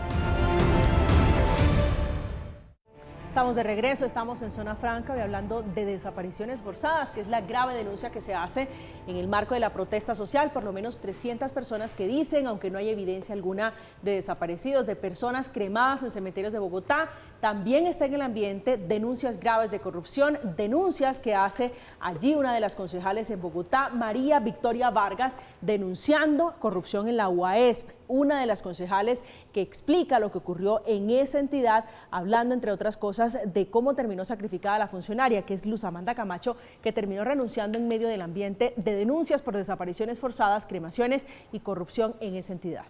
S1: Estamos de regreso, estamos en Zona Franca y hablando de desapariciones forzadas, que es la grave denuncia que se hace en el marco de la protesta social. Por lo menos 300 personas que dicen, aunque no hay evidencia alguna de desaparecidos, de personas cremadas en cementerios de Bogotá. También está en el ambiente denuncias graves de corrupción, denuncias que hace allí una de las concejales en Bogotá, María Victoria Vargas, denunciando corrupción en la UASP. Una de las concejales que explica lo que ocurrió en esa entidad, hablando, entre otras cosas, de cómo terminó sacrificada la funcionaria, que es Luz Amanda Camacho, que terminó renunciando en medio del ambiente de denuncias por desapariciones forzadas, cremaciones y corrupción en esa entidad.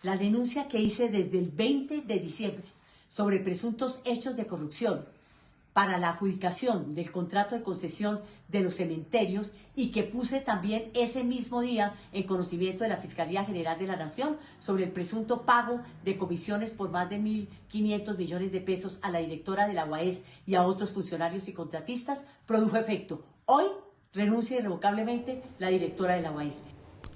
S6: La denuncia que hice desde el 20 de diciembre sobre presuntos hechos de corrupción para la adjudicación del contrato de concesión de los cementerios y que puse también ese mismo día en conocimiento de la Fiscalía General de la Nación sobre el presunto pago de comisiones por más de 1.500 millones de pesos a la directora de la UAS y a otros funcionarios y contratistas, produjo efecto. Hoy renuncia irrevocablemente la directora de la UAS.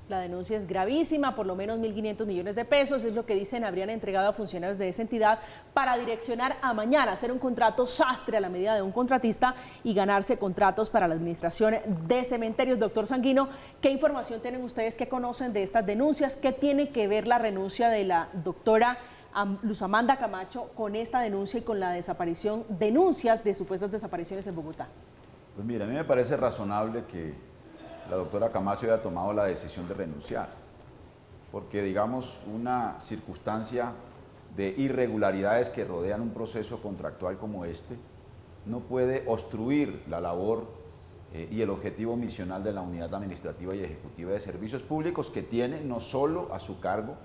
S1: La denuncia es gravísima, por lo menos 1.500 millones de pesos, es lo que dicen habrían entregado a funcionarios de esa entidad para direccionar a mañana, hacer un contrato sastre a la medida de un contratista y ganarse contratos para la administración de cementerios. Doctor Sanguino, ¿qué información tienen ustedes, qué conocen de estas denuncias? ¿Qué tiene que ver la renuncia de la doctora Luz Amanda Camacho con esta denuncia y con la desaparición, denuncias de supuestas desapariciones en Bogotá?
S2: Pues mira, a mí me parece razonable que la doctora Camacho haya tomado la decisión de renunciar, porque digamos una circunstancia de irregularidades que rodean un proceso contractual como este no puede obstruir la labor y el objetivo misional de la Unidad Administrativa y Ejecutiva de Servicios Públicos, que tiene no solo a su cargo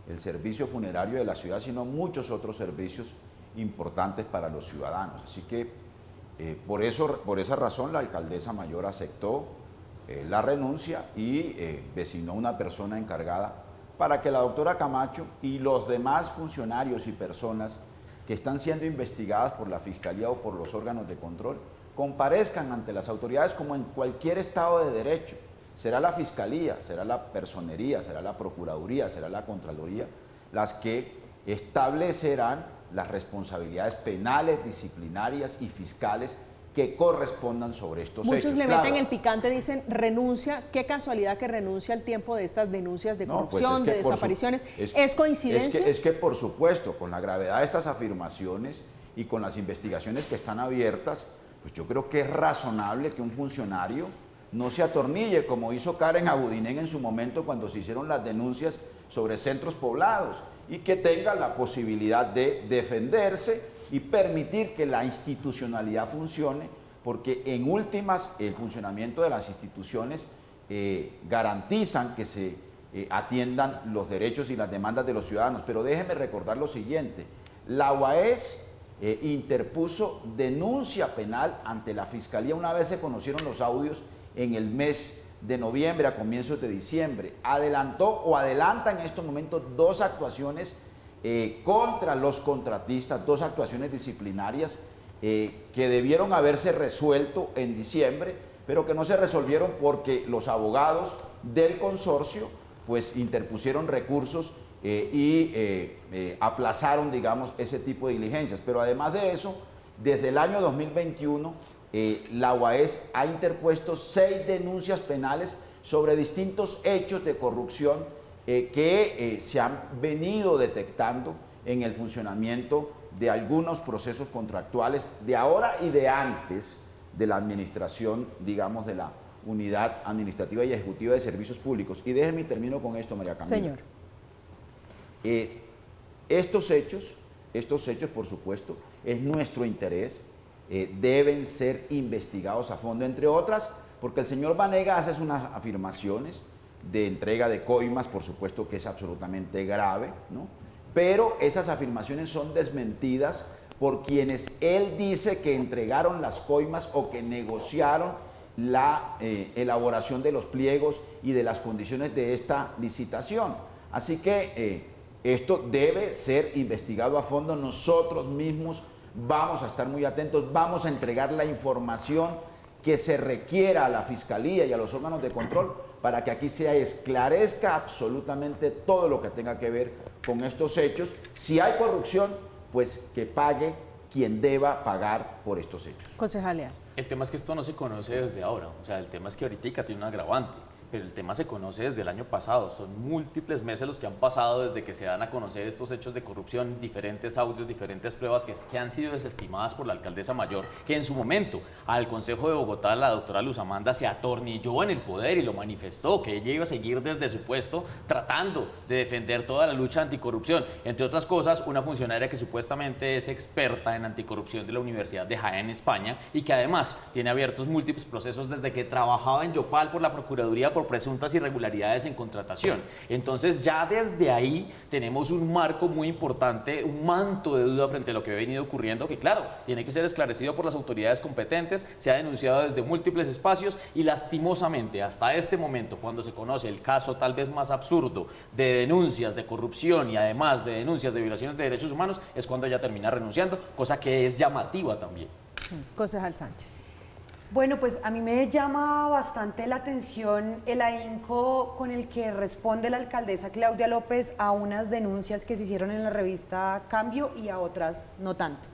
S2: el servicio funerario de la ciudad, sino muchos otros servicios importantes para los ciudadanos. Así que por esa razón la alcaldesa mayor aceptó la renuncia y designó una persona encargada para que la doctora Camacho y los demás funcionarios y personas que están siendo investigadas por la Fiscalía o por los órganos de control comparezcan ante las autoridades como en cualquier Estado de Derecho. Será la Fiscalía, será la Personería, será la Procuraduría, será la Contraloría las que establecerán las responsabilidades penales, disciplinarias y fiscales que correspondan sobre estos hechos.
S1: Muchos le meten el picante, dicen renuncia. Qué casualidad que renuncia al tiempo de estas denuncias de corrupción, de desapariciones. ¿Es coincidencia?
S2: Es que por supuesto, con la gravedad de estas afirmaciones y con las investigaciones que están abiertas, pues yo creo que es razonable que un funcionario no se atornille, como hizo Karen Abudinen en su momento cuando se hicieron las denuncias sobre centros poblados, y que tenga la posibilidad de defenderse y permitir que la institucionalidad funcione, porque en últimas el funcionamiento de las instituciones garantizan que se atiendan los derechos y las demandas de los ciudadanos. Pero déjeme recordar lo siguiente: la UAS interpuso denuncia penal ante la Fiscalía una vez se conocieron los audios en el mes de noviembre, a comienzos de diciembre. Adelantó o adelanta en estos momentos 2 actuaciones contra los contratistas, 2 actuaciones disciplinarias que debieron haberse resuelto en diciembre, pero que no se resolvieron porque los abogados del consorcio pues interpusieron recursos y aplazaron, digamos, ese tipo de diligencias. Pero además de eso, desde el año 2021, la UAS ha interpuesto 6 denuncias penales sobre distintos hechos de corrupción que se han venido detectando en el funcionamiento de algunos procesos contractuales de ahora y de antes de la administración, digamos, de la Unidad Administrativa y Ejecutiva de Servicios Públicos. Y déjeme termino con esto, María Camila.
S1: Señor.
S2: Estos hechos, por supuesto, es nuestro interés, deben ser investigados a fondo, entre otras, porque el señor Vanegas hace unas afirmaciones de entrega de coimas, por supuesto que es absolutamente grave, ¿no? Pero esas afirmaciones son desmentidas por quienes él dice que entregaron las coimas o que negociaron la elaboración de los pliegos y de las condiciones de esta licitación. Así que esto debe ser investigado a fondo. Nosotros mismos vamos a estar muy atentos, vamos a entregar la información que se requiera a la Fiscalía y a los órganos de control para que aquí se esclarezca absolutamente todo lo que tenga que ver con estos hechos. Si hay corrupción, pues que pague quien deba pagar por estos hechos.
S1: Concejal Leal.
S4: El tema es que esto no se conoce desde ahora, o sea, el tema es que ahorita tiene un agravante, pero el tema se conoce desde el año pasado, son múltiples meses los que han pasado desde que se dan a conocer estos hechos de corrupción, diferentes audios, diferentes pruebas que han sido desestimadas por la alcaldesa mayor, que en su momento al Consejo de Bogotá la doctora Luz Amanda se atornilló en el poder y lo manifestó, que ella iba a seguir desde su puesto tratando de defender toda la lucha anticorrupción, entre otras cosas una funcionaria que supuestamente es experta en anticorrupción de la Universidad de Jaén, España, y que además tiene abiertos múltiples procesos desde que trabajaba en Yopal por la Procuraduría por presuntas irregularidades en contratación. Entonces ya desde ahí tenemos un marco muy importante, un manto de duda frente a lo que ha venido ocurriendo, que claro, tiene que ser esclarecido por las autoridades competentes, se ha denunciado desde múltiples espacios y lastimosamente hasta este momento, cuando se conoce el caso tal vez más absurdo de denuncias de corrupción y además de denuncias de violaciones de derechos humanos, es cuando ella termina renunciando, cosa que es llamativa también.
S1: Concejal Sánchez.
S3: Bueno, pues a mí me llama bastante la atención el ahínco con el que responde la alcaldesa Claudia López a unas denuncias que se hicieron en la revista Cambio y a otras no tanto.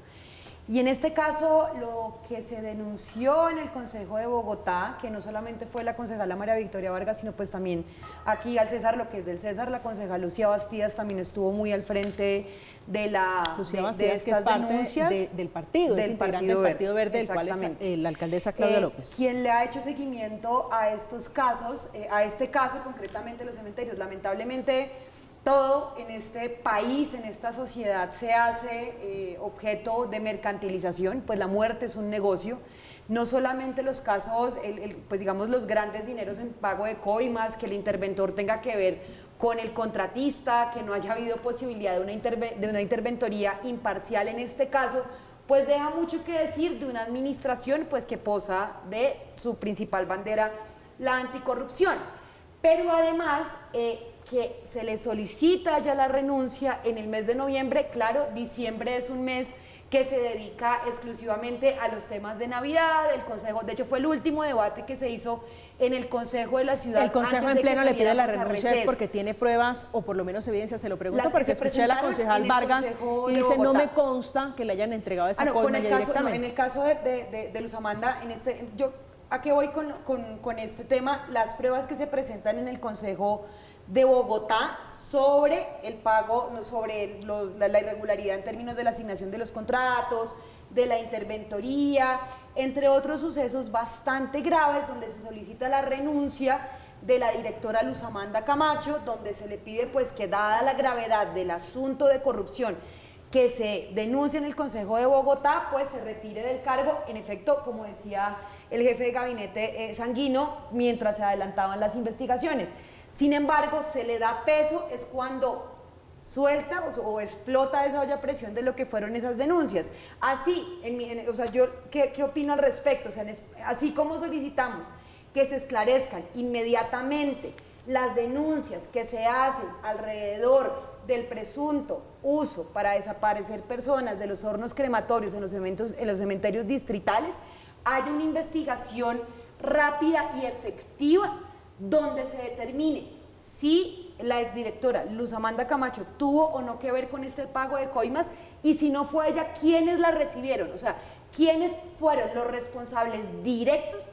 S3: Y en este caso, lo que se denunció en el Consejo de Bogotá, que no solamente fue la concejala María Victoria Vargas, sino pues también aquí al César, lo que es del César, la concejal Lucía Bastidas también estuvo muy al frente de estas denuncias
S1: del partido,
S3: del Partido
S1: Verde, del cual es la alcaldesa Claudia López.
S3: Quien le ha hecho seguimiento a estos casos, a este caso concretamente los cementerios. Lamentablemente todo en este país, en esta sociedad se hace objeto de mercantilización, pues la muerte es un negocio. No solamente los casos, pues digamos los grandes dineros en pago de coimas, que el interventor tenga que ver con el contratista, que no haya habido posibilidad de una interventoría imparcial en este caso, pues deja mucho que decir de una administración pues que posa de su principal bandera, la anticorrupción. Pero además que se le solicita ya la renuncia en el mes de noviembre. Claro, diciembre es un mes que se dedica exclusivamente a los temas de Navidad. El Consejo, de hecho fue el último debate que se hizo en el Consejo de la Ciudad.
S1: El Consejo en pleno le pide la renuncia es porque tiene pruebas o por lo menos evidencias, se lo pregunto porque escuché a la concejal Vargas y dice no me consta que le hayan entregado esa coima ya directamente.
S3: En el caso de Luz Amanda, ¿a qué voy con este tema? Las pruebas que se presentan en el Consejo de Bogotá sobre el pago, sobre la irregularidad en términos de la asignación de los contratos, de la interventoría, entre otros sucesos bastante graves donde se solicita la renuncia de la directora Luz Amanda Camacho, donde se le pide pues que dada la gravedad del asunto de corrupción que se denuncia en el Consejo de Bogotá, pues se retire del cargo, en efecto, como decía el jefe de gabinete Sanguino, mientras se adelantaban las investigaciones. Sin embargo, se le da peso es cuando suelta o explota esa olla a presión de lo que fueron esas denuncias. Así, yo, ¿qué opino al respecto? O sea, así como solicitamos que se esclarezcan inmediatamente las denuncias que se hacen alrededor del presunto uso para desaparecer personas de los hornos crematorios en los cementerios distritales, haya una investigación rápida y efectiva donde se determine si la exdirectora Luz Amanda Camacho tuvo o no que ver con este pago de coimas y si no fue ella, ¿quiénes la recibieron? O sea, ¿quiénes fueron los responsables directos,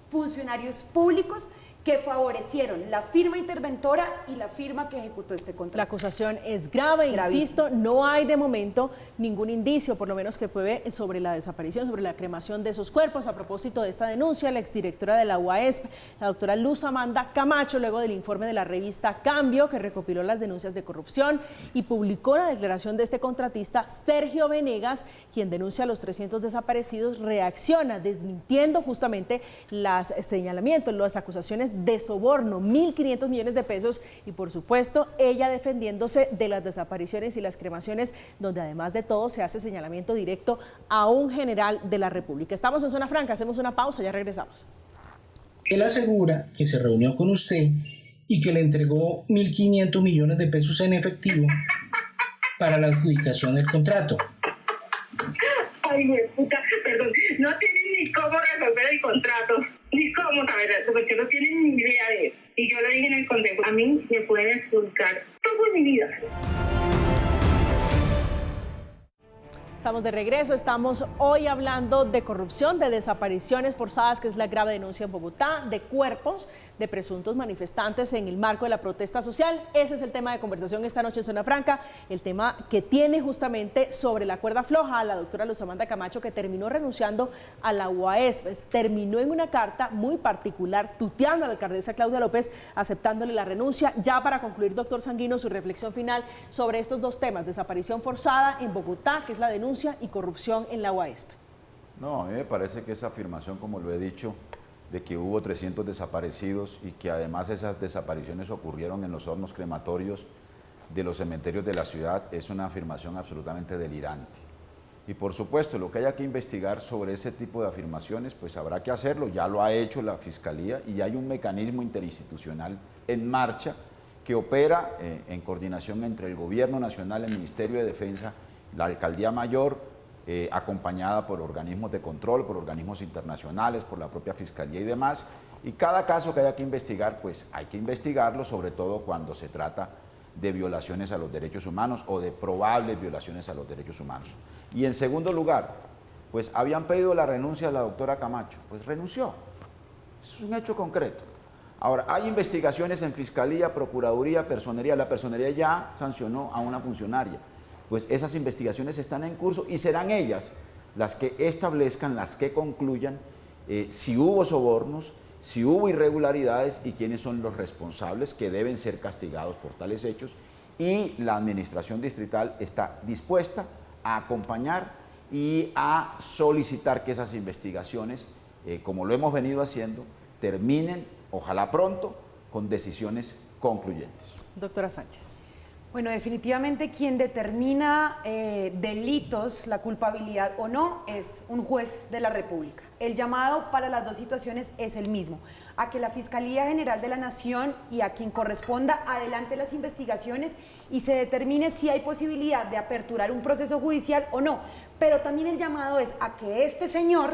S3: funcionarios públicos, que favorecieron la firma interventora y la firma que ejecutó este contrato.
S1: La acusación es grave,
S3: Gravísimo.
S1: insisto, no hay de momento ningún indicio, por lo menos que pruebe sobre la desaparición, sobre la cremación de esos cuerpos. A propósito de esta denuncia, la exdirectora de la UASP, la doctora Luz Amanda Camacho, luego del informe de la revista Cambio, que recopiló las denuncias de corrupción y publicó la declaración de este contratista, Sergio Venegas, quien denuncia a los 300 desaparecidos, reacciona desmintiendo justamente los señalamientos, las acusaciones de soborno, 1.500 millones de pesos, y por supuesto ella defendiéndose de las desapariciones y las cremaciones, donde además de todo se hace señalamiento directo a un general de la República. Estamos en Zona Franca, hacemos una pausa, ya regresamos.
S11: Él asegura que se reunió con usted y que le entregó 1.500 millones de pesos en efectivo para la adjudicación del contrato.
S12: Ay, mi puta, perdón, no tienen ni cómo resolver el contrato, ni cómo saber eso, porque no tienen ni idea de eso. Y yo lo dije en el consejo, a mí me pueden expulsar toda mi vida.
S1: Estamos de regreso, estamos hoy hablando de corrupción, de desapariciones forzadas, que es la grave denuncia en Bogotá, de cuerpos de presuntos manifestantes en el marco de la protesta social. Ese es el tema de conversación esta noche en Zona Franca, el tema que tiene justamente sobre la cuerda floja a la doctora Luz Amanda Camacho, que terminó renunciando a la UASP, terminó en una carta muy particular, tuteando a la alcaldesa Claudia López, aceptándole la renuncia. Ya para concluir, doctor Sanguino, su reflexión final sobre estos dos temas, desaparición forzada en Bogotá, que es la denuncia, y corrupción en la UASP.
S2: No, a mí me parece que esa afirmación, como lo he dicho, de que hubo 300 desaparecidos y que además esas desapariciones ocurrieron en los hornos crematorios de los cementerios de la ciudad, es una afirmación absolutamente delirante. Y por supuesto, lo que haya que investigar sobre ese tipo de afirmaciones, pues habrá que hacerlo, ya lo ha hecho la Fiscalía y hay un mecanismo interinstitucional en marcha que opera en coordinación entre el Gobierno Nacional, el Ministerio de Defensa, la Alcaldía Mayor, acompañada por organismos de control, por organismos internacionales, por la propia Fiscalía y demás. Y cada caso que haya que investigar, pues hay que investigarlo, sobre todo cuando se trata de violaciones a los derechos humanos o de probables violaciones a los derechos humanos. Y en segundo lugar, pues habían pedido la renuncia de la doctora Camacho, pues renunció. Eso es un hecho concreto. Ahora, hay investigaciones en Fiscalía, Procuraduría, Personería. La Personería ya sancionó a una funcionaria. Pues esas investigaciones están en curso y serán ellas las que establezcan, las que concluyan si hubo sobornos, si hubo irregularidades y quiénes son los responsables que deben ser castigados por tales hechos. Y la administración distrital está dispuesta a acompañar y a solicitar que esas investigaciones, como lo hemos venido haciendo, terminen, ojalá pronto, con decisiones concluyentes.
S1: Doctora Sánchez.
S3: Bueno, definitivamente quien determina delitos, la culpabilidad o no, es un juez de la República. El llamado para las dos situaciones es el mismo, a que la Fiscalía General de la Nación y a quien corresponda adelante las investigaciones y se determine si hay posibilidad de aperturar un proceso judicial o no. Pero también el llamado es a que este señor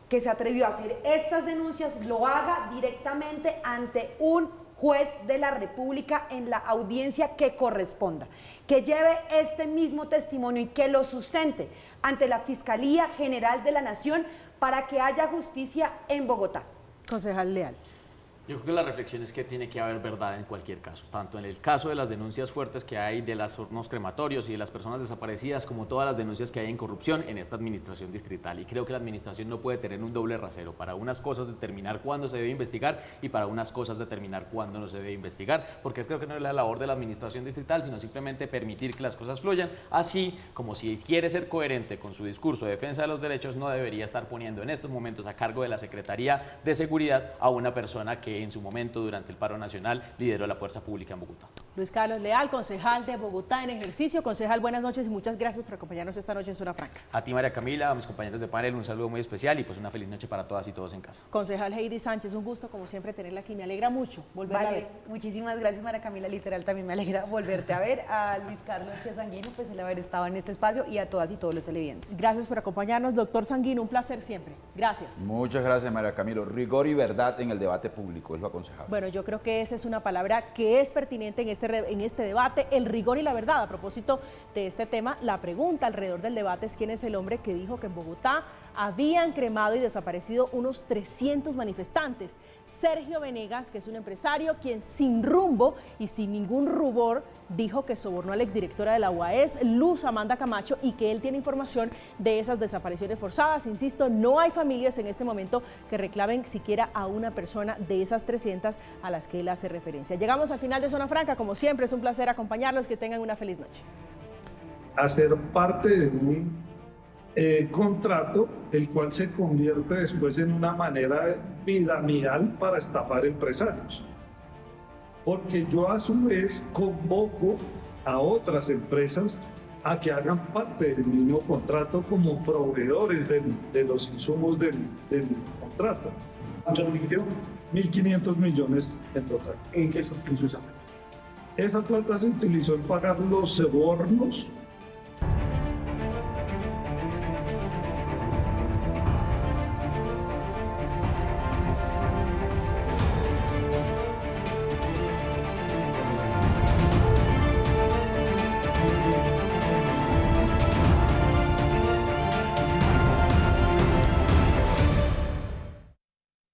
S3: que se atrevió a hacer estas denuncias lo haga directamente ante un juez de la República en la audiencia que corresponda, que lleve este mismo testimonio y que lo sustente ante la Fiscalía General de la Nación para que haya justicia en Bogotá.
S1: Concejal Leal.
S4: Yo creo que la reflexión es que tiene que haber verdad en cualquier caso, tanto en el caso de las denuncias fuertes que hay de los hornos crematorios y de las personas desaparecidas, como todas las denuncias que hay en corrupción en esta administración distrital. Y creo que la administración no puede tener un doble rasero, para unas cosas determinar cuándo se debe investigar y para unas cosas determinar cuándo no se debe investigar, porque creo que no es la labor de la administración distrital, sino simplemente permitir que las cosas fluyan, así como si quiere ser coherente con su discurso de defensa de los derechos, no debería estar poniendo en estos momentos a cargo de la Secretaría de Seguridad a una persona que en su momento durante el paro nacional lideró la fuerza pública en Bogotá.
S1: Luis Carlos Leal, concejal de Bogotá en ejercicio. Concejal, buenas noches y muchas gracias por acompañarnos esta noche en Zona Franca.
S4: A ti, María Camila, a mis compañeros de panel, un saludo muy especial y pues una feliz noche para todas y todos en casa.
S1: Concejal Heidi Sánchez, un gusto como siempre tenerla aquí, me alegra mucho volverla a ver.
S3: Muchísimas gracias, María Camila, literal también me alegra volverte a ver, a Luis Carlos y a Sanguino, pues el haber estado en este espacio y a todas y todos los televidentes.
S1: Gracias por acompañarnos, doctor Sanguino, un placer siempre. Gracias.
S2: Muchas gracias, María Camilo. Rigor y verdad en el debate público, es lo aconsejable.
S1: Bueno, yo creo que esa es una palabra que es pertinente en este debate, el rigor y la verdad. A propósito de este tema, la pregunta alrededor del debate es quién es el hombre que dijo que en Bogotá habían cremado y desaparecido unos 300 manifestantes. Sergio Venegas, que es un empresario quien sin rumbo y sin ningún rubor dijo que sobornó a la exdirectora de la UAS, Luz Amanda Camacho, y que él tiene información de esas desapariciones forzadas. Insisto, no hay familias en este momento que reclamen siquiera a una persona de esas 300 a las que él hace referencia. Llegamos al final de Zona Franca. Como siempre, es un placer acompañarlos. Que tengan una feliz noche.
S10: Hacer parte de un contrato, el cual se convierte después en una manera piramidal para estafar empresarios. Porque yo a su vez convoco a otras empresas a que hagan parte del mismo contrato como proveedores de los insumos del contrato. ¿Cuánto invirtió? 1.500 millones en total. ¿En qué se utilizó esa plata? Esa plata se utilizó en pagar los sobornos